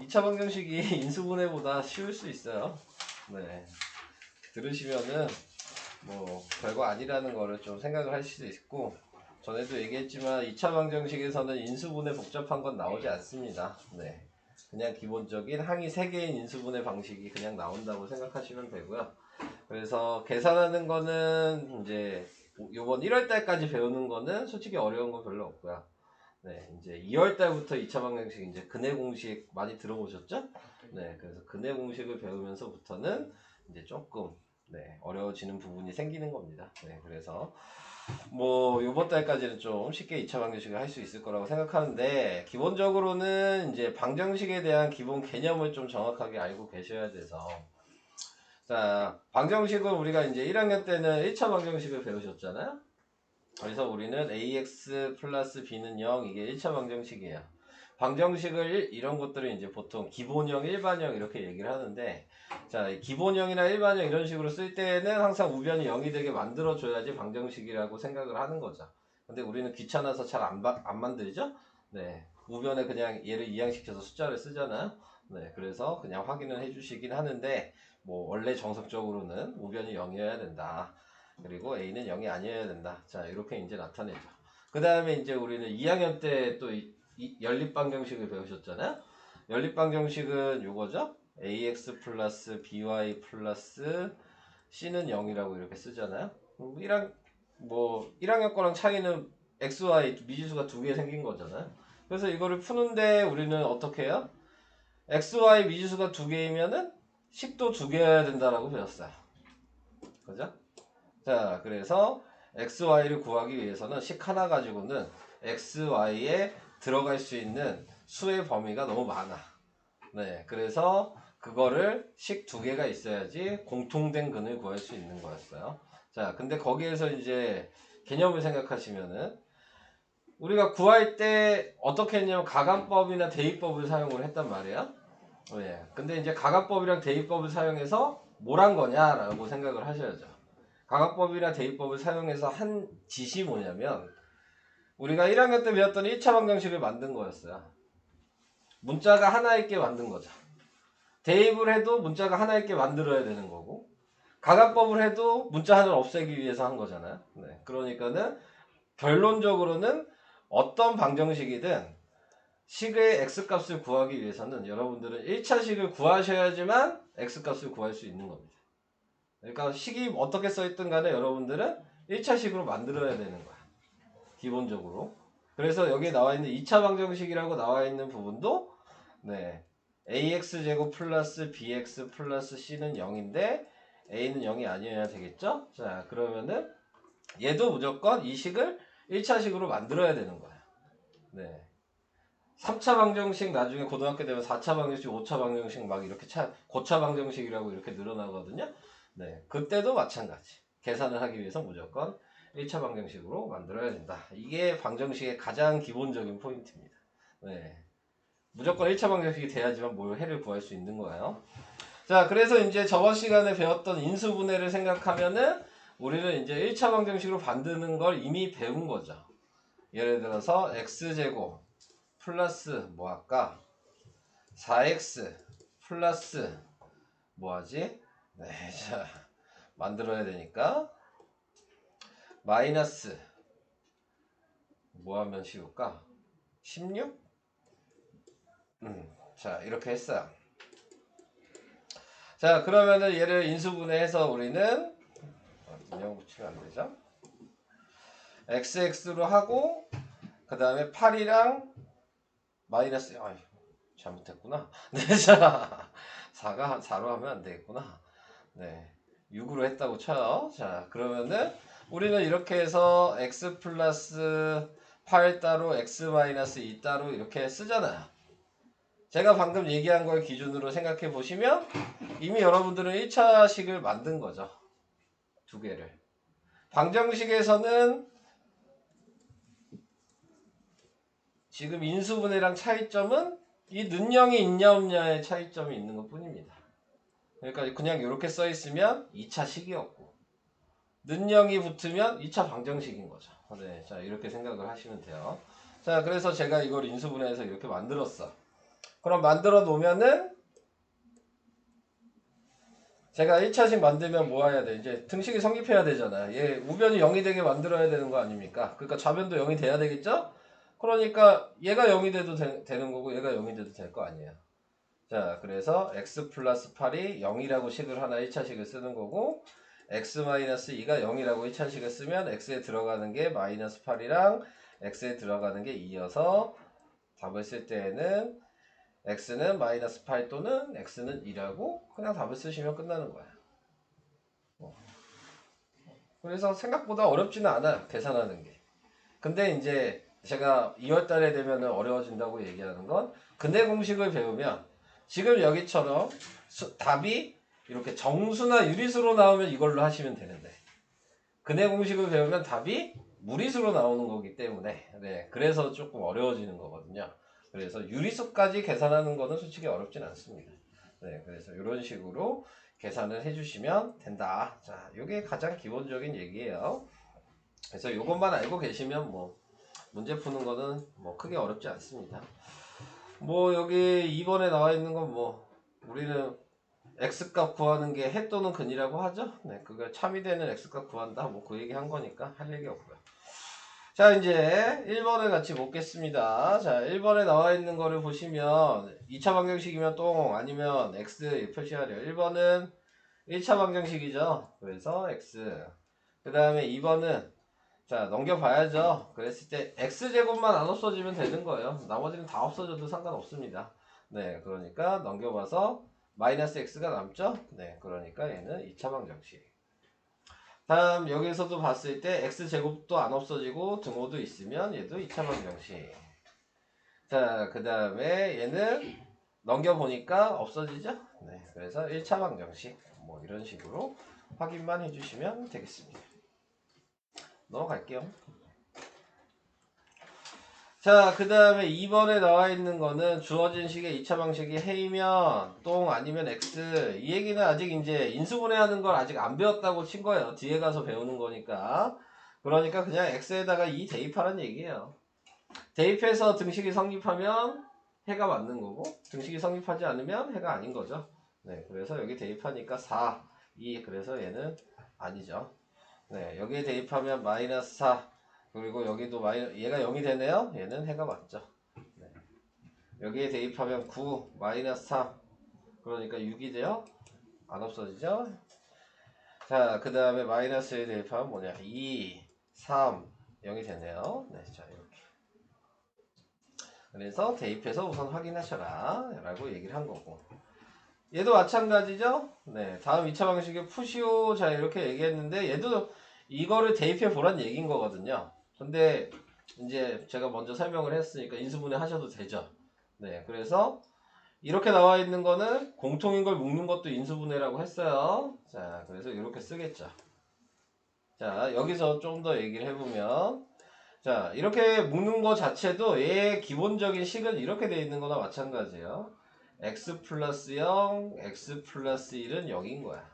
2차 방정식이 인수분해보다 쉬울 수 있어요. 네. 들으시면은 뭐 별거 아니라는 거를 좀 생각을 할 수도 있고, 전에도 얘기했지만 2차 방정식에서는 인수분해 복잡한 건 나오지 않습니다. 네. 그냥 기본적인 항이 3개인 인수분해 방식이 그냥 나온다고 생각하시면 되고요. 그래서 계산하는 거는 이제 요번 1월달까지 배우는 거는 솔직히 어려운 거 별로 없고요. 네, 이제 2월달부터 2차 방정식 이제 근해 공식 많이 들어보셨죠? 네, 그래서 근해 공식을 배우면서부터는 이제 조금 어려워지는 부분이 생기는 겁니다. 네, 그래서 뭐 요번 달까지는 좀 쉽게 2차 방정식을 할 수 있을 거라고 생각하는데, 기본적으로는 이제 방정식에 대한 기본 개념을 좀 정확하게 알고 계셔야 돼서, 자, 방정식은 우리가 이제 1학년 때는 1차 방정식을 배우셨잖아요. 그래서 우리는 ax 플러스 b는 0, 이게 1차 방정식이에요. 방정식을 이런 것들을 이제 보통 기본형, 일반형 이렇게 얘기를 하는데, 자, 기본형이나 일반형 이런 식으로 쓸 때는 항상 우변이 0이 되게 만들어줘야지 방정식이라고 생각을 하는 거죠. 근데 우리는 귀찮아서 잘 안 만들죠? 네. 우변에 그냥 얘를 이항시켜서 숫자를 쓰잖아요. 네. 그래서 그냥 확인을 해주시긴 하는데, 뭐, 원래 정석적으로는 우변이 0이어야 된다. 그리고 a는 0이 아니어야 된다. 자, 이렇게 이제 나타내죠. 그 다음에 이제 우리는 2학년 때 또 연립방정식을 배우셨잖아요. 연립방정식은 요거죠. ax 플러스 by 플러스 c는 0이라고 이렇게 쓰잖아요. 1학년 거랑 차이는 xy 미지수가 2개 생긴 거잖아요. 그래서 이거를 푸는데 우리는 어떻게 해요? xy 미지수가 2개이면은 식도 2개여야 된다라고 배웠어요. 그죠? 자, 그래서 xy를 구하기 위해서는 식 하나 가지고는 xy에 들어갈 수 있는 수의 범위가 너무 많아. 네, 그래서 그거를 식 2개가 있어야지 공통된 근을 구할 수 있는 거였어요. 자, 근데 거기에서 이제 개념을 생각하시면은 우리가 구할 때 어떻게 했냐면 가감법이나 대입법을 사용을 했단 말이에요. 네, 근데 이제 가감법이랑 대입법을 사용해서 뭘 한 거냐라고 생각을 하셔야죠. 가각법이나 대입법을 사용해서 한 짓이 뭐냐면, 우리가 1학년 때 배웠던 1차 방정식을 만든 거였어요. 문자가 하나 있게 만든 거죠. 대입을 해도 문자가 하나 있게 만들어야 되는 거고, 가각법을 해도 문자 하나를 없애기 위해서 한 거잖아요. 네. 그러니까는 결론적으로는 어떤 방정식이든 식의 x값을 구하기 위해서는 여러분들은 1차 식을 구하셔야지만 x값을 구할 수 있는 겁니다. 그러니까 식이 어떻게 써있든 간에 여러분들은 1차 식으로 만들어야 되는 거야. 기본적으로. 그래서 여기에 나와 있는 2차 방정식이라고 나와 있는 부분도 ax제곱 플러스 bx 플러스 c는 0인데 a는 0이 아니어야 되겠죠? 자, 그러면은 얘도 무조건 이 식을 1차 식으로 만들어야 되는 거야. 네. 3차 방정식 나중에 고등학교 되면 4차 방정식, 5차 방정식 막 이렇게 고차 방정식이라고 이렇게 늘어나거든요. 네, 그때도 마찬가지. 계산을 하기 위해서 무조건 1차 방정식으로 만들어야 된다. 이게 방정식의 가장 기본적인 포인트입니다. 네, 무조건 1차 방정식이 돼야지만 뭘 해를 구할 수 있는 거예요. 자, 그래서 이제 저번 시간에 배웠던 인수분해를 생각하면은 우리는 이제 1차 방정식으로 만드는 걸 이미 배운 거죠. 예를 들어서 x제곱 플러스 뭐 할까? 4x 플러스 뭐 하지? 네, 자, 만들어야 되니까 마이너스 뭐 하면 쉬울까? 16? 자, 이렇게 했어요. 자, 그러면은 얘를 인수분해해서 우리는 인형 붙이면 안 되죠? xx로 하고 그 다음에 8이랑 마이너스 잘못했구나. 네, 자, 4로 하면 안 되겠구나. 네, 6으로 했다고 쳐요. 자, 그러면은 우리는 이렇게 해서 x 플러스 8 따로 x 마이너스 2 따로 이렇게 쓰잖아요. 제가 방금 얘기한 걸 기준으로 생각해 보시면 이미 여러분들은 1차 식을 만든 거죠. 2개를. 방정식에서는 지금 인수분해랑 차이점은 이 는형이 있냐 없냐의 차이점이 있는 것 뿐입니다. 그러니까 그냥 이렇게 써 있으면 2차 식이었고, 는형이 붙으면 2차 방정식인 거죠. 네, 자, 이렇게 생각을 하시면 돼요. 자, 그래서 제가 이걸 인수분해해서 이렇게 만들었어. 그럼 만들어 놓으면은 제가 1차식 만들면 뭐 해야 돼? 이제 등식이 성립해야 되잖아. 얘 우변이 0이 되게 만들어야 되는 거 아닙니까? 그러니까 좌변도 0이 돼야 되겠죠? 그러니까 얘가 0이 돼도 되는 거고 얘가 0이 돼도 될 거 아니에요. 자, 그래서 x 플러스 8이 0이라고 식을 하나 1차식을 쓰는 거고 x 마이너스 2가 0이라고 1차식을 쓰면 x에 들어가는 게 마이너스 8이랑 x에 들어가는 게 2여서 답을 쓸 때에는 x는 마이너스 8 또는 x는 2라고 그냥 답을 쓰시면 끝나는 거예요. 그래서 생각보다 어렵지는 않아요. 계산하는 게. 근데 이제 제가 2월 달에 되면 어려워진다고 얘기하는 건 근해 공식을 배우면 지금 여기처럼 답이 이렇게 정수나 유리수로 나오면 이걸로 하시면 되는데 근해 공식을 배우면 답이 무리수로 나오는 거기 때문에 네, 그래서 조금 어려워지는 거거든요. 그래서 유리수까지 계산하는 거는 솔직히 어렵진 않습니다. 네, 그래서 이런 식으로 계산을 해주시면 된다. 자, 이게 가장 기본적인 얘기예요. 그래서 이것만 알고 계시면 뭐 문제 푸는 거는 뭐 크게 어렵지 않습니다. 뭐 여기 2번에 나와 있는 건 뭐 우리는 x값 구하는 게 해 또는 근이라고 하죠. 네, 그걸 참이되는 x값 구한다. 뭐 그 얘기 한 거니까 할 얘기 없고요. 자, 이제 1번을 같이 보겠습니다. 자, 1번에 나와 있는 거를 보시면 2차 방정식이면 똥 아니면 x 표시하려. 1번은 1차 방정식이죠. 그래서 x. 그 다음에 2번은 자, 넘겨봐야죠. 그랬을 때 x제곱만 안 없어지면 되는 거예요. 나머지는 다 없어져도 상관없습니다. 네, 그러니까 넘겨봐서 마이너스 x가 남죠? 네, 그러니까 얘는 2차 방정식. 다음 여기서도 봤을 때 x제곱도 안 없어지고 등호도 있으면 얘도 2차 방정식. 자, 그 다음에 얘는 넘겨보니까 없어지죠? 네, 그래서 1차 방정식. 뭐 이런 식으로 확인만 해주시면 되겠습니다. 넘어갈게요. 자, 그 다음에 2번에 나와 있는 거는 주어진 식의 2차 방식이 해이면 똥 아니면 x. 이 얘기는 아직 이제 인수분해하는 걸 아직 안 배웠다고 친 거예요. 뒤에 가서 배우는 거니까. 그러니까 그냥 x에다가 2 대입하라는 얘기예요. 대입해서 등식이 성립하면 해가 맞는 거고 등식이 성립하지 않으면 해가 아닌 거죠. 네, 그래서 여기 대입하니까 4, 2. 그래서 얘는 아니죠. 네, 여기에 대입하면 마이너스 4. 그리고 여기도 얘가 0이 되네요. 얘는 해가 맞죠. 네. 여기에 대입하면 9 마이너스 3 그러니까 6이 돼요. 안 없어지죠. 자, 그 다음에 마이너스에 대입하면 뭐냐 2 3 0이 되네요. 네, 자 이렇게 그래서 대입해서 우선 확인하셔라 라고 얘기를 한 거고 얘도 마찬가지죠. 네, 다음 2차 방식의 푸시오. 자, 이렇게 얘기했는데 얘도 이거를 대입해 보란 얘기인 거거든요. 근데 이제 제가 먼저 설명을 했으니까 인수분해 하셔도 되죠. 네, 그래서 이렇게 나와 있는 거는 공통인 걸 묶는 것도 인수분해라고 했어요. 자, 그래서 이렇게 쓰겠죠. 자, 여기서 좀 더 얘기를 해보면 자, 이렇게 묶는 거 자체도 얘의 기본적인 식은 이렇게 돼 있는 거나 마찬가지예요. x 플러스 0, x 플러스 1은 0인 거야.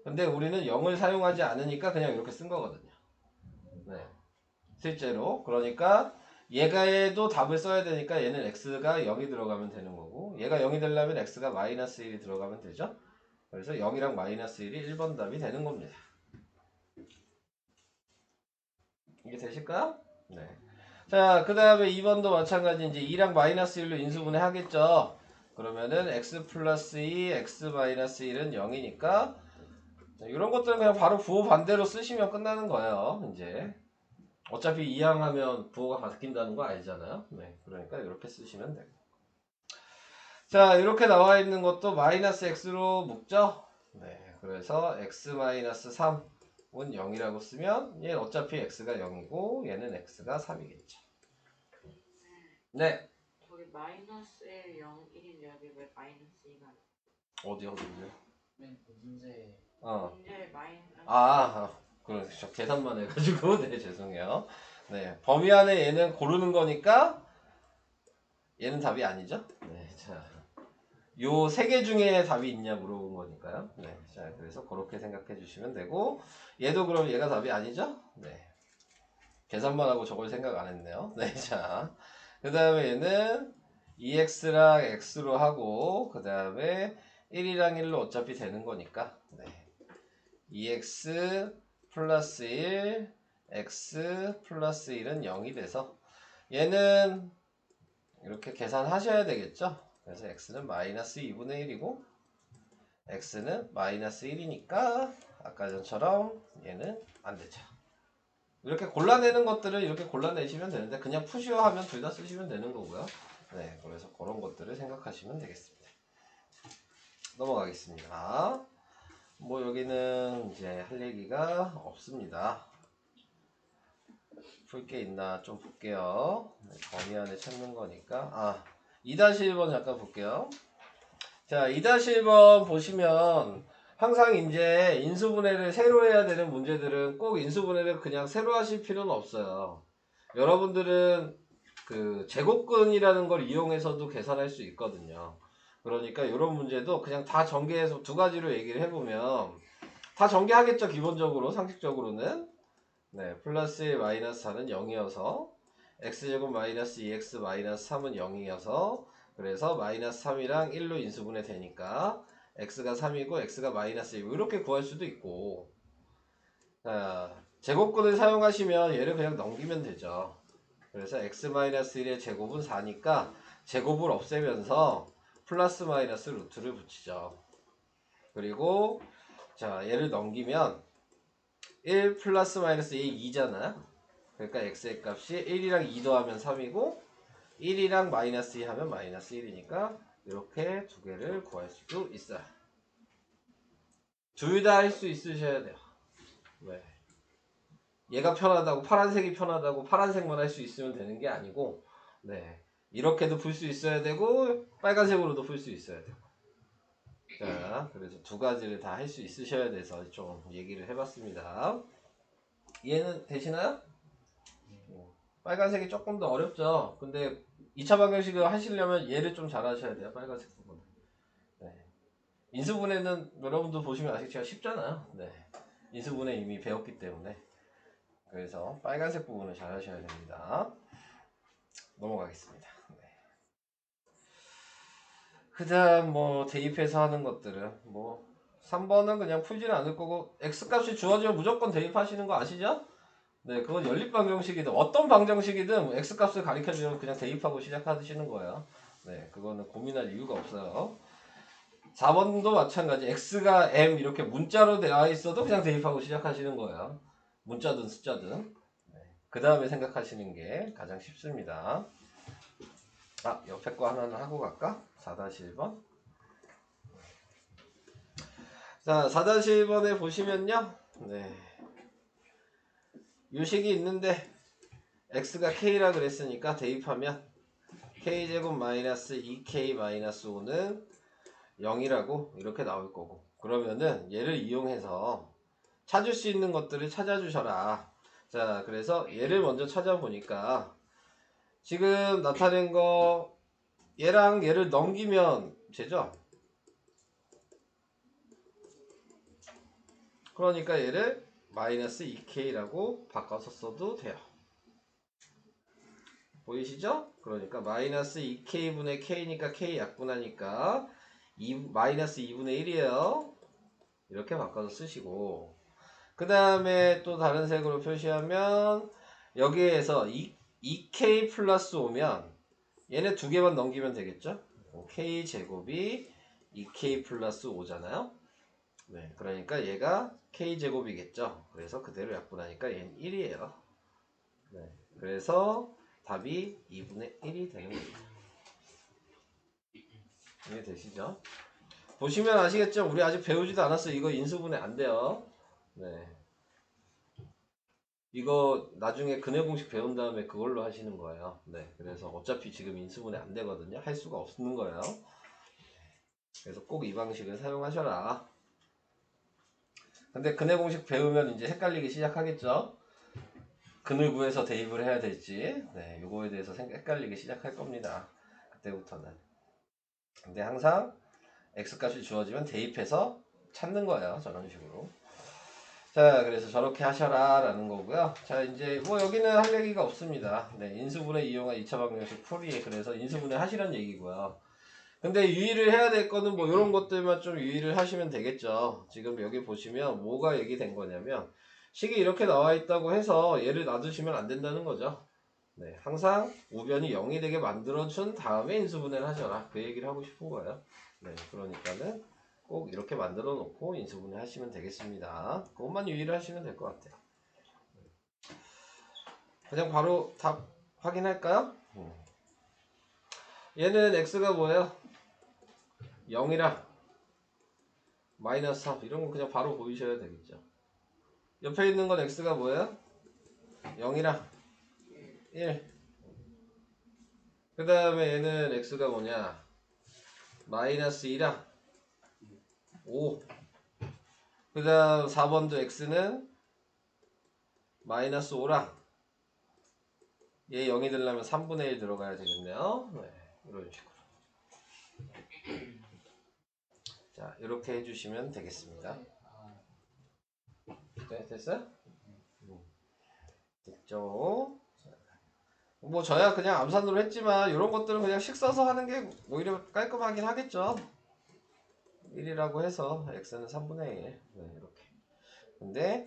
근데 우리는 0을 사용하지 않으니까 그냥 이렇게 쓴 거거든요. 네. 실제로. 그러니까 얘가에도 답을 써야 되니까 얘는 x가 0이 들어가면 되는 거고 얘가 0이 되려면 x가 마이너스 1이 들어가면 되죠. 그래서 0이랑 마이너스 1이 1번 답이 되는 겁니다. 이게 되실까요? 네. 자, 그 다음에 2번도 마찬가지 이제 2랑 마이너스 1로 인수분해 하겠죠. 그러면은 x 플러스 2, x 마이너스 1은 0이니까 이런 것들은 그냥 바로 부호 반대로 쓰시면 끝나는 거예요. 이제 어차피 이항하면 부호가 바뀐다는 거 알잖아요. 네, 그러니까 이렇게 쓰시면 돼요. 자, 이렇게 나와 있는 것도 마이너스 x로 묶죠. 네, 그래서 x 마이너스 3은 0이라고 쓰면 얘 어차피 x가 0이고 얘는 x가 3이겠죠. 네. 거기 마이너스 1, 0, 1인데 여기 왜 마이너스 2가 어디요? 문제 문제 마이너스 그렇죠. 계산만 해가지고 네, 죄송해요. 네, 범위 안에 얘는 고르는 거니까 얘는 답이 아니죠. 네, 자, 요 세 개 중에 답이 있냐 물어본 거니까요. 네, 자, 그래서 그렇게 생각해 주시면 되고 얘도 그럼 얘가 답이 아니죠. 네, 계산만 하고 저걸 생각 안 했네요. 네, 자, 그 다음에 얘는 2x랑 x로 하고 그 다음에 1이랑 1로 어차피 되는 거니까 2x 플러스 1 x 플러스 1은 0이 돼서 얘는 이렇게 계산하셔야 되겠죠. 그래서 x는 마이너스 2분의 1이고 x는 마이너스 1이니까 아까 전처럼 얘는 안 되죠. 이렇게 골라내는 것들을 이렇게 골라내시면 되는데 그냥 푸시오 하면 둘 다 쓰시면 되는 거고요. 네, 그래서 그런 것들을 생각하시면 되겠습니다. 넘어가겠습니다. 뭐 여기는 이제 할 얘기가 없습니다. 풀 게 있나 좀 볼게요. 네, 범위 안에 찾는 거니까 2-1번 잠깐 볼게요. 자, 2-1번 보시면 항상 이제 인수분해를 새로 해야 되는 문제들은 꼭 인수분해를 그냥 새로 하실 필요는 없어요. 여러분들은 그 제곱근이라는 걸 이용해서도 계산할 수 있거든요. 그러니까 이런 문제도 그냥 다 전개해서 두 가지로 얘기를 해보면 다 전개하겠죠. 기본적으로 상식적으로는 네, 플러스 1 마이너스 4는 0이어서 x제곱 마이너스 2x 마이너스 3은 0이어서 그래서 마이너스 3이랑 1로 인수분해 되니까 x가 3이고 x가 마이너스 2 이렇게 구할 수도 있고 자, 제곱근을 사용하시면 얘를 그냥 넘기면 되죠. 그래서 x-1의 제곱은 4니까 제곱을 없애면서 플러스 마이너스 루트를 붙이죠. 그리고 자 얘를 넘기면 1 플러스 마이너스 2잖아요. 그러니까 x의 값이 1이랑 2 더하면 3이고 1이랑 마이너스 2 하면 마이너스 1이니까 이렇게 두 개를 구할 수도 있어요. 둘 다 할 수 있으셔야 돼요. 왜? 얘가 편하다고 파란색이 편하다고 파란색만 할 수 있으면 되는 게 아니고 네 이렇게도 풀 수 있어야 되고 빨간색으로도 풀 수 있어야 되고 자 그래서 두 가지를 다 할 수 있으셔야 돼서 좀 얘기를 해봤습니다. 이해는 되시나요? 빨간색이 조금 더 어렵죠. 근데 2차 방정식을 하시려면 얘를 좀 잘 하셔야 돼요. 빨간색 부분. 네. 인수분해는 여러분도 보시면 아시겠지만 쉽잖아요. 네. 인수분해 이미 배웠기 때문에. 그래서 빨간색 부분을 잘 하셔야 됩니다. 넘어가겠습니다. 네. 그 다음 뭐 대입해서 하는 것들은 뭐 3번은 그냥 풀지는 않을 거고 x값이 주어지면 무조건 대입하시는 거 아시죠? 네, 그건 연립방정식이든 어떤 방정식이든 x값을 가리켜주면 그냥 대입하고 시작하시는 거예요. 네, 그거는 고민할 이유가 없어요. 4번도 마찬가지. x가 m 이렇게 문자로 되어 있어도 그냥 대입하고 시작하시는 거예요. 문자든 숫자든. 네, 그 다음에 생각하시는 게 가장 쉽습니다. 옆에 거 하나는 하고 갈까? 4-1번. 자, 4-1번에 보시면요. 네. 요식이 있는데 x가 k라 그랬으니까 대입하면 k제곱 마이너스 2k 마이너스 5는 0이라고 이렇게 나올 거고 그러면은 얘를 이용해서 찾을 수 있는 것들을 찾아주셔라. 자 그래서 얘를 먼저 찾아보니까 지금 나타낸 거 얘랑 얘를 넘기면 되죠. 그러니까 얘를 마이너스 2k라고 바꿔서 써도 돼요. 보이시죠? 그러니까 마이너스 2k분의 k니까 k 약분하니까 마이너스 2분의 1이에요. 이렇게 바꿔서 쓰시고 그 다음에 또 다른 색으로 표시하면 여기에서 2k 플러스 5면 얘네 두 개만 넘기면 되겠죠? k제곱이 2k 플러스 5잖아요. 네, 그러니까 얘가 k제곱이겠죠. 그래서 그대로 약분하니까 얘는 1이에요. 네, 그래서 답이 2분의 1이 되는 겁니다. 이해되시죠? 보시면 아시겠죠? 우리 아직 배우지도 않았어요. 이거 인수분해 안 돼요. 네. 이거 나중에 근해 공식 배운 다음에 그걸로 하시는 거예요. 네. 그래서 어차피 지금 인수분해 안 되거든요. 할 수가 없는 거예요. 그래서 꼭 이 방식을 사용하셔라. 근데 근해 공식 배우면 이제 헷갈리기 시작하겠죠? 근을 구해서 대입을 해야 될지. 네. 요거에 대해서 헷갈리기 시작할 겁니다. 그때부터는. 근데 항상 x값이 주어지면 대입해서 찾는 거예요. 저런 식으로. 자, 그래서 저렇게 하셔라 라는 거고요. 자, 이제 뭐 여기는 할 얘기가 없습니다. 네, 인수분해 이용한 2차 방정식 풀이, 그래서 인수분해 하시라는 얘기고요. 근데 유의를 해야 될 거는 뭐 이런 것들만 좀 유의를 하시면 되겠죠. 지금 여기 보시면 뭐가 얘기된 거냐면 식이 이렇게 나와 있다고 해서 얘를 놔두시면 안 된다는 거죠. 네, 항상 우변이 0이 되게 만들어준 다음에 인수분해를 하셔라, 그 얘기를 하고 싶은 거예요. 네, 그러니까는 꼭 이렇게 만들어 놓고 인수분해 하시면 되겠습니다. 그것만 유의를 하시면 될 것 같아요. 그냥 바로 답 확인할까요? 얘는 x가 뭐예요? 0이랑 마이너스 3, 이런 거 그냥 바로 보이셔야 되겠죠. 옆에 있는 건 x가 뭐예요? 0이랑 1. 그 다음에 얘는 x가 뭐냐? 마이너스 2랑 5. 그 다음 4번도 x는 마이너스 5랑 얘 0이 되려면 3분의 1 들어가야 되겠네요. 네, 이런 식으로. 자, 이렇게 해주시면 되겠습니다. 네, 됐어요? 됐죠? 뭐 저야 그냥 암산으로 했지만 이런 것들은 그냥 식 써서 하는 게 오히려 깔끔하긴 하겠죠. 1이라고 해서 x는 3분의 1. 네, 이렇게. 근데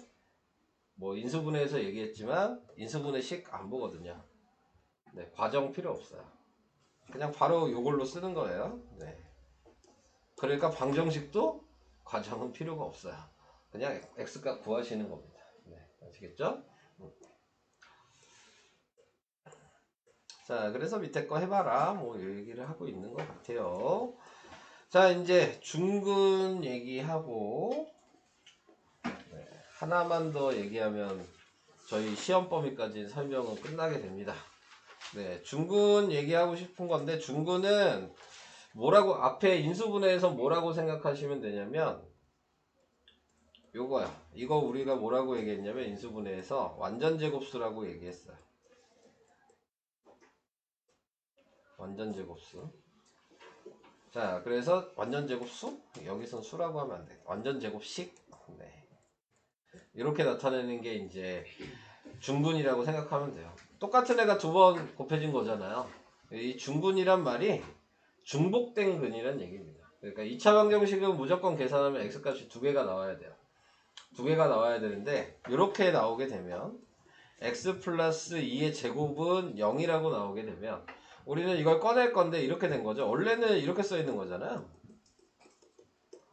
뭐 인수분해에서 얘기했지만 인수분해식 안 보거든요. 네, 과정 필요 없어요. 그냥 바로 이걸로 쓰는 거예요. 네. 그러니까 방정식도 과정은 필요가 없어요. 그냥 x값 구하시는 겁니다. 네, 아시겠죠? 자, 그래서 밑에 거 해봐라, 뭐 이 얘기를 하고 있는 것 같아요. 자, 이제 중근 얘기하고, 네, 하나만 더 얘기하면 저희 시험 범위까지 설명은 끝나게 됩니다. 네, 중근 얘기하고 싶은 건데, 중근은 뭐라고, 앞에 인수분해에서 뭐라고 생각하시면 되냐면 요거야. 이거 우리가 뭐라고 얘기했냐면 인수분해에서 완전제곱수라고 얘기했어요. 완전제곱수. 자, 그래서 완전제곱수? 여기선 수라고 하면 안 돼. 완전제곱식? 네. 이렇게 나타내는 게 이제 중근이라고 생각하면 돼요. 똑같은 애가 두 번 곱해진 거잖아요. 이 중근이란 말이 중복된 근이란 얘기입니다. 그러니까 2차 방정식은 무조건 계산하면 x값이 두 개가 나와야 돼요. 두 개가 나와야 되는데 이렇게 나오게 되면 x 플러스 2의 제곱은 0이라고 나오게 되면 우리는 이걸 꺼낼 건데 이렇게 된 거죠. 원래는 이렇게 써 있는 거잖아요.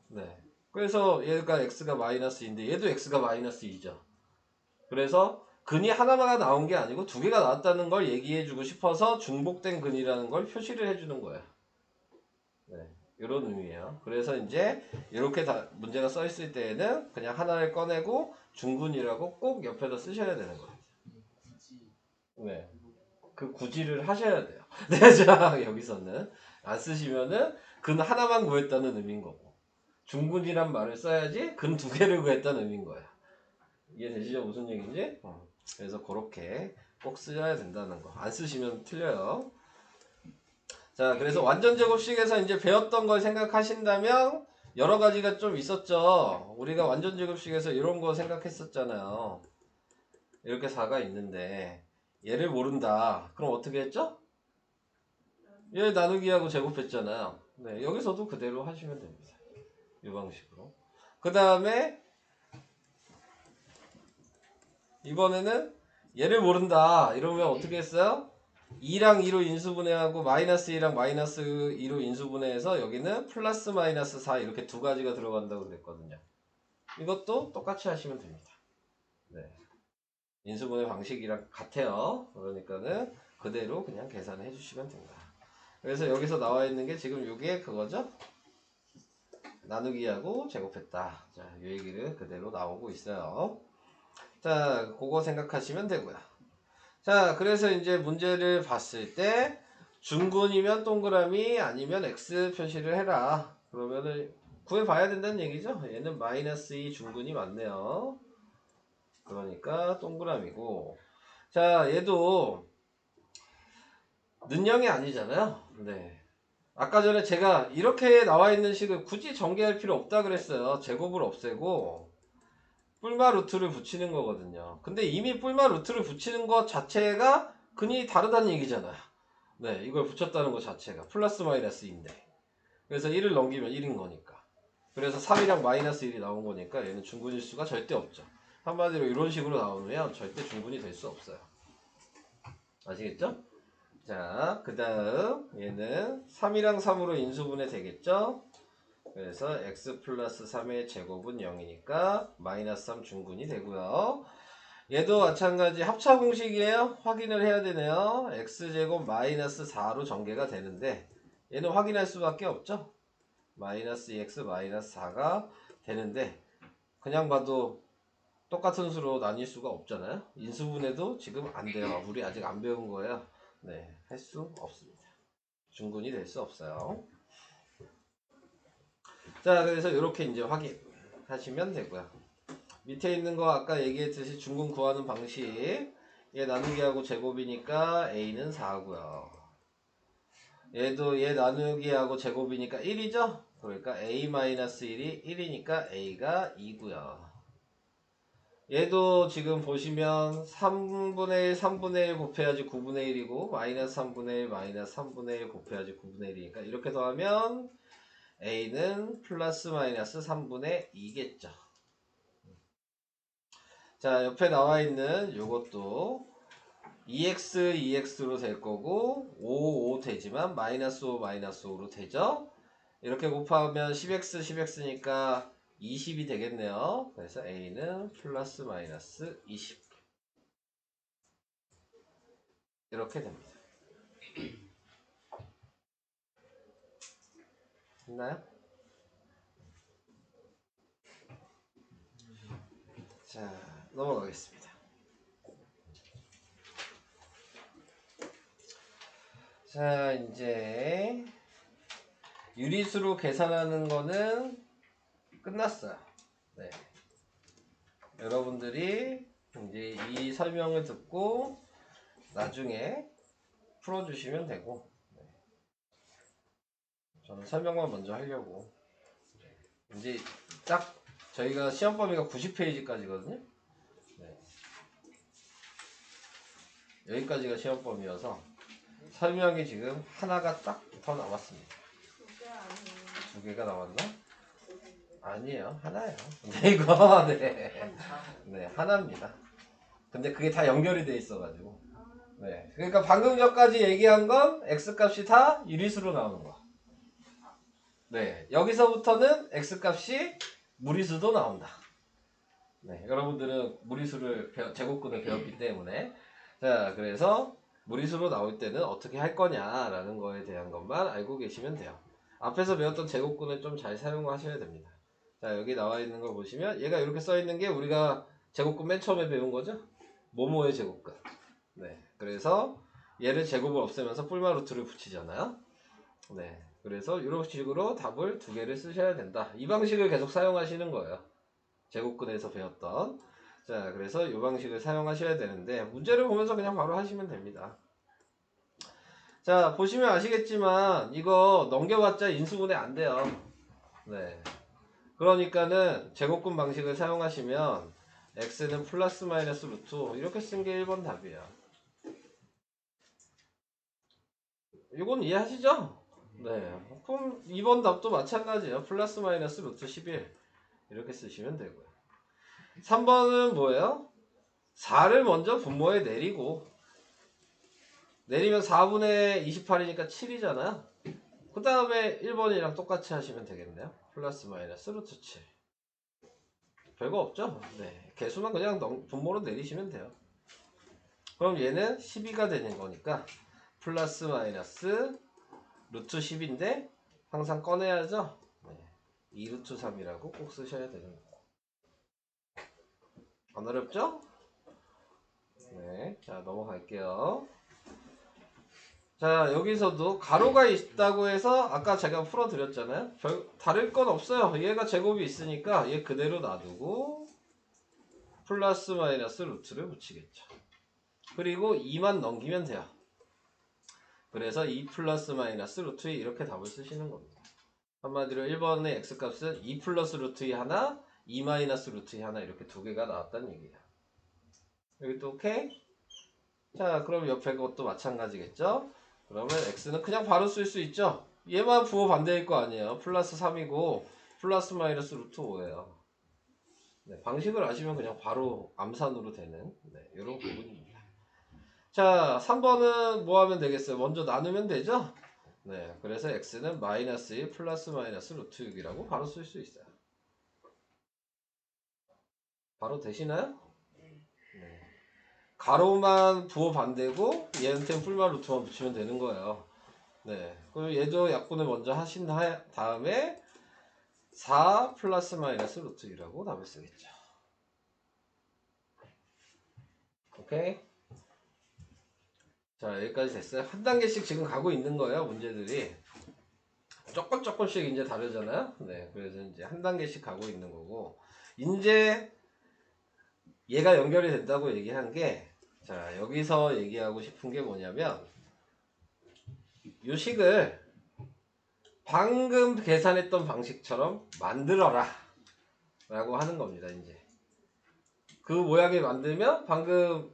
네. 그래서 얘가 x가 마이너스 2인데 얘도 x가 마이너스 2죠. 그래서 근이 하나만 나온 게 아니고 두 개가 나왔다는 걸 얘기해주고 싶어서 중복된 근이라는 걸 표시를 해주는 거예요. 네. 이런 의미예요. 그래서 이제 이렇게 다 문제가 써 있을 때에는 그냥 하나를 꺼내고 중근이라고 꼭 옆에다 쓰셔야 되는 거예요. 네. 그 구지를 하셔야 돼요. 네, 자, 여기서는 안 쓰시면은 근 하나만 구했다는 의미인 거고, 중근이란 말을 써야지 근 두 개를 구했다는 의미인 거예요. 이해되시죠? 무슨 얘기인지? 그래서 그렇게 꼭 쓰셔야 된다는 거. 안 쓰시면 틀려요. 자, 그래서 완전제곱식에서 이제 배웠던 걸 생각하신다면 여러 가지가 좀 있었죠. 우리가 완전제곱식에서 이런 거 생각했었잖아요. 이렇게 4가 있는데 얘를 모른다. 그럼 어떻게 했죠? 얘 나누기하고 제곱했잖아요. 네, 여기서도 그대로 하시면 됩니다. 이 방식으로. 그 다음에 이번에는 얘를 모른다 이러면 어떻게 했어요? 2랑 2로 인수분해하고 마이너스 2랑 마이너스 2로 인수분해해서 여기는 플러스 마이너스 4 이렇게 두 가지가 들어간다고 그랬거든요. 이것도 똑같이 하시면 됩니다. 네. 인수분해 방식이랑 같아요. 그러니까는 그대로 그냥 계산해 주시면 됩니다. 그래서 여기서 나와 있는 게 지금 이게 그거죠? 나누기하고 제곱했다. 자, 이 얘기를 그대로 나오고 있어요. 자, 그거 생각하시면 되고요. 자, 그래서 이제 문제를 봤을 때 중근이면 동그라미 아니면 x 표시를 해라. 그러면은 구해봐야 된다는 얘기죠. 얘는 마이너스 2 중근이 맞네요. 그러니까 동그라미고, 자, 얘도 는영이 아니잖아요. 네. 아까 전에 제가 이렇게 나와 있는 식을 굳이 전개할 필요 없다 그랬어요. 제곱을 없애고 뿔마 루트를 붙이는 거거든요. 근데 이미 뿔마 루트를 붙이는 것 자체가 근이 다르다는 얘기잖아요. 네, 이걸 붙였다는 것 자체가 플러스 마이너스인데, 그래서 1을 넘기면 1인 거니까. 그래서 3이랑 마이너스 1이 나온 거니까 얘는 중근일 수가 절대 없죠. 한마디로 이런 식으로 나오면 절대 중근이 될 수 없어요. 아시겠죠? 자, 그 다음 얘는 3이랑 3으로 인수분해 되겠죠? 그래서 x 플러스 3의 제곱은 0이니까 마이너스 3 중근이 되고요. 얘도 마찬가지 합차 공식이에요. 확인을 해야 되네요. x제곱 마이너스 4로 전개가 되는데 얘는 확인할 수밖에 없죠. 마이너스 2x 마이너스 4가 되는데 그냥 봐도 똑같은 수로 나뉠 수가 없잖아요. 인수분해도 지금 안 돼요. 우리 아직 안 배운 거예요. 네, 할 수 없습니다. 중근이 될 수 없어요. 자, 그래서 이렇게 이제 확인하시면 되고요. 밑에 있는 거 아까 얘기했듯이 중근 구하는 방식. 얘 나누기하고 제곱이니까 a는 4고요. 얘도 얘 나누기하고 제곱이니까 1이죠? 그러니까 a-1이 1이니까 a가 2고요. 얘도 지금 보시면 3분의 1, 3분의 1 곱해야지 9분의 1이고 마이너스 3분의 1, 마이너스 3분의 1 곱해야지 9분의 1이니까 이렇게 더하면 a는 플러스 마이너스 3분의 2겠죠. 자, 옆에 나와 있는 요것도 2x, 2x로 될 거고 5, 5 되지만 마이너스 5, 마이너스 5로 되죠. 이렇게 곱하면 10x, 10x니까 20이 되겠네요. 그래서 a는 플러스 마이너스 20 이렇게 됩니다. 됐나요? 자, 넘어가겠습니다. 자, 이제 유리수로 계산하는 거는 끝났어요. 네. 여러분들이 이제 이 설명을 듣고 나중에 풀어주시면 되고, 네. 저는 설명만 먼저 하려고. 이제 딱 저희가 시험 범위가 90페이지까지거든요. 네. 여기까지가 시험 범위여서 설명이 지금 하나가 딱 더 남았습니다. 두 개가 남았나? 아니에요, 하나예요. 네, 이거 네, 하나입니다. 근데 그게 다 연결이 돼 있어가지고. 네, 그러니까 방금 전까지 얘기한 건 x 값이 다 유리수로 나오는 거. 네, 여기서부터는 x 값이 무리수도 나온다. 네, 여러분들은 무리수를 제곱근을 배웠기 때문에 자, 그래서 무리수로 나올 때는 어떻게 할 거냐라는 거에 대한 것만 알고 계시면 돼요. 앞에서 배웠던 제곱근을 좀 잘 사용하셔야 됩니다. 자, 여기 나와 있는 걸 보시면 얘가 이렇게 써 있는 게 우리가 제곱근 맨 처음에 배운 거죠? 모모의 제곱근. 네, 그래서 얘를 제곱을 없애면서 뿔마 루트를 붙이잖아요. 네, 그래서 이런 식으로 답을 두 개를 쓰셔야 된다. 이 방식을 계속 사용하시는 거예요. 제곱근에서 배웠던. 자, 그래서 이 방식을 사용하셔야 되는데 문제를 보면서 그냥 바로 하시면 됩니다. 자, 보시면 아시겠지만 이거 넘겨봤자 인수분해 안 돼요. 네, 그러니까는 제곱근 방식을 사용하시면 x는 플러스 마이너스 루트 이렇게 쓴 게 1번 답이에요. 이건 이해하시죠? 네, 그럼 2번 답도 마찬가지예요. 플러스 마이너스 루트 11 이렇게 쓰시면 되고요. 3번은 뭐예요? 4를 먼저 분모에 내리고 내리면 4분의 28이니까 7이잖아요. 그 다음에 1번이랑 똑같이 하시면 되겠네요. 플러스 마이너스 루트 7 별거 없죠? 네, 개수만 그냥 분모로 내리시면 돼요. 그럼 얘는 12가 되는 거니까 플러스 마이너스 루트 10인데 항상 꺼내야죠. 네, 2루트 3이라고 꼭 쓰셔야 되는 거예요. 안 어렵죠? 네, 자 넘어갈게요. 자, 여기서도 가로가 있다고 해서 아까 제가 풀어드렸잖아요. 다를 건 없어요. 얘가 제곱이 있으니까 얘 그대로 놔두고 플러스 마이너스 루트를 붙이겠죠. 그리고 2만 넘기면 돼요. 그래서 2 플러스 마이너스 루트 2 이렇게 답을 쓰시는 겁니다. 한마디로 1번의 x값은 2 플러스 루트 2 하나, 2 마이너스 루트 하나 이렇게 두 개가 나왔다는 얘기야. 여기 또 오케이? 자, 그럼 옆에 것도 마찬가지겠죠? 그러면 x는 그냥 바로 쓸 수 있죠? 얘만 부호 반대일 거 아니에요. 플러스 3이고 플러스 마이너스 루트 5예요. 네, 방식을 아시면 그냥 바로 암산으로 되는 이런 부분입니다. 자, 3번은 뭐 하면 되겠어요? 먼저 나누면 되죠? 네, 그래서 x는 마이너스 1 플러스 마이너스 루트 6이라고 바로 쓸 수 있어요. 바로 되시나요? 네. 가로만 부호 반대고 얘한테는 풀마 루트만 붙이면 되는 거예요. 네. 그리고 얘도 약분을 먼저 하신 다음에 4 플러스 마이너스 루트 2라고 답을 쓰겠죠. 오케이? 자, 여기까지 됐어요. 한 단계씩 지금 가고 있는 거예요, 문제들이. 조금씩 이제 다르잖아요. 네. 그래서 이제 한 단계씩 가고 있는 거고. 이제 얘가 연결이 된다고 얘기한 게, 자, 여기서 얘기하고 싶은 게 뭐냐면, 요 식을 방금 계산했던 방식처럼 만들어라 라고 하는 겁니다. 이제 그 모양을 만들면 방금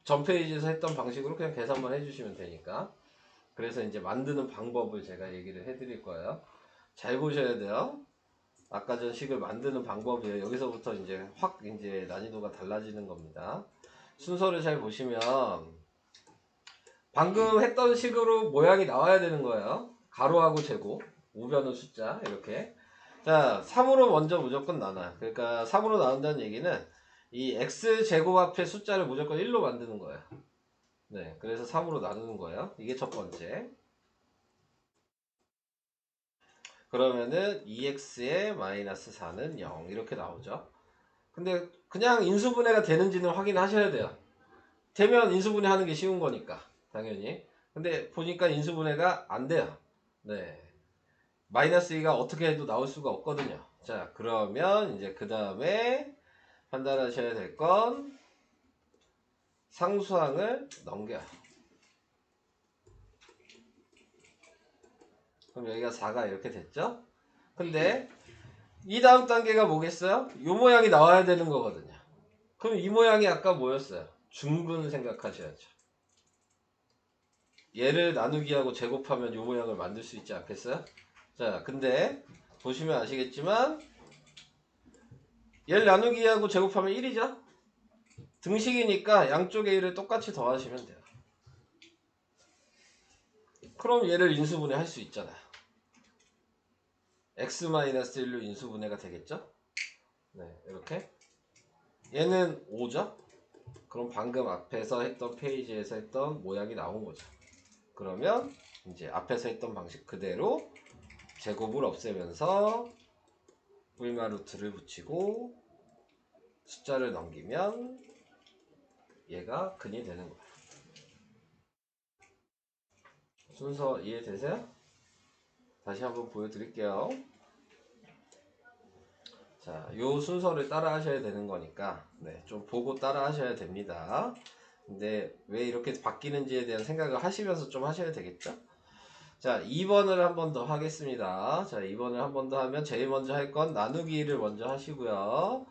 전 페이지에서 했던 방식으로 그냥 계산만 해주시면 되니까. 그래서 이제 만드는 방법을 제가 얘기를 해드릴 거예요. 잘 보셔야 돼요. 아까 전 식을 만드는 방법이에요. 여기서부터 이제 확 이제 난이도가 달라지는 겁니다. 순서를 잘 보시면 방금 했던 식으로 모양이 나와야 되는 거예요. 가로하고 제곱, 우변은 숫자 이렇게. 자, 3으로 먼저 무조건 나눠요. 그러니까 3으로 나눈다는 얘기는 이 x제곱 앞에 숫자를 무조건 1로 만드는 거예요. 네, 그래서 3으로 나누는 거예요. 이게 첫 번째. 그러면은 2x의 마이너스 4는 0 이렇게 나오죠. 근데 그냥 인수분해가 되는지는 확인하셔야 돼요. 되면 인수분해 하는 게 쉬운 거니까 당연히. 근데 보니까 인수분해가 안 돼요. 네, 마이너스 2가 어떻게 해도 나올 수가 없거든요. 자, 그러면 이제 그 다음에 판단하셔야 될 건 상수항을 넘겨요. 그럼 여기가 4가 이렇게 됐죠? 근데 이 다음 단계가 뭐겠어요? 이 모양이 나와야 되는 거거든요. 그럼 이 모양이 아까 뭐였어요? 중근 생각하셔야죠. 얘를 나누기하고 제곱하면 이 모양을 만들 수 있지 않겠어요? 자, 근데 보시면 아시겠지만 얘를 나누기하고 제곱하면 1이죠? 등식이니까 양쪽의 1을 똑같이 더하시면 돼요. 그럼 얘를 인수분해 할 수 있잖아요. x-1로 인수분해가 되겠죠? 네, 이렇게. 얘는 5죠? 그럼 방금 앞에서 했던 페이지에서 했던 모양이 나온 거죠. 그러면 이제 앞에서 했던 방식 그대로 제곱을 없애면서 불마 루트를 붙이고 숫자를 넘기면 얘가 근이 되는 거예요. 순서 이해되세요? 다시 한번 보여드릴게요. 자, 요 순서를 따라 하셔야 되는 거니까 네, 좀 보고 따라 하셔야 됩니다. 근데 왜 이렇게 바뀌는지에 대한 생각을 하시면서 좀 하셔야 되겠죠? 자, 2번을 한 번 더 하겠습니다. 자, 2번을 한 번 더 하면 제일 먼저 할 건 나누기를 먼저 하시고요.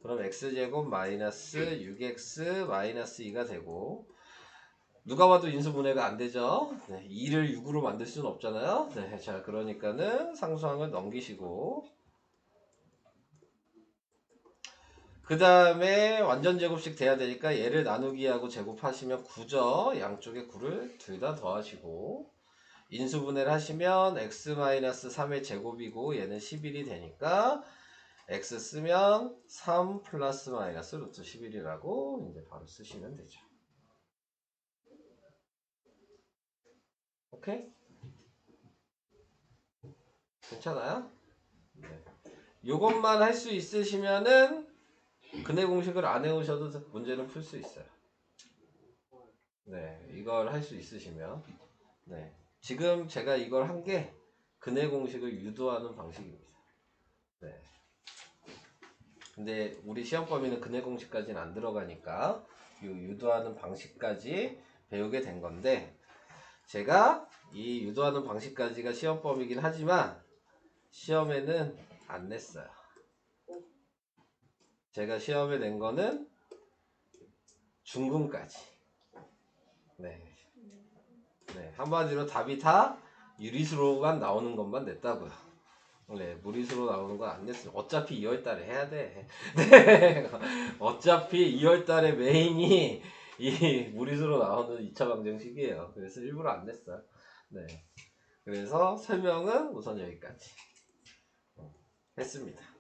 그럼 x제곱 마이너스 6x 마이너스 2가 되고, 누가 봐도 인수분해가 안 되죠? 네, 2를 6으로 만들 수는 없잖아요. 네, 자, 그러니까는 상수항을 넘기시고, 그 다음에 완전 제곱식 돼야 되니까 얘를 나누기하고 제곱하시면 9죠. 양쪽에 9를 둘 다 더하시고, 인수분해를 하시면 x-3의 제곱이고 얘는 11이 되니까 x 쓰면 3 플러스 마이너스 루트 11이라고 이제 바로 쓰시면 되죠. 오케이? 괜찮아요? 네. 요것만 할 수 있으시면은 근해 공식을 안 해오셔도 문제는 풀 수 있어요. 네, 이걸 할 수 있으시면. 네, 지금 제가 이걸 한 게 근해 공식을 유도하는 방식입니다. 네. 근데 우리 시험 범위는 근해 공식까지는 안 들어가니까 이 유도하는 방식까지 배우게 된 건데, 제가 이 유도하는 방식까지가 시험 범위긴 하지만 시험에는 안 냈어요. 제가 시험에 낸 거는 중근까지. 네. 네. 한마디로 답이 다 유리수로만 나오는 것만 냈다고요. 네. 무리수로 나오는 건 안 냈어요. 어차피 2월달에 해야 돼. 네. 어차피 2월달에 메인이 이 무리수로 나오는 2차 방정식이에요. 그래서 일부러 안 냈어요. 네. 그래서 설명은 우선 여기까지 했습니다.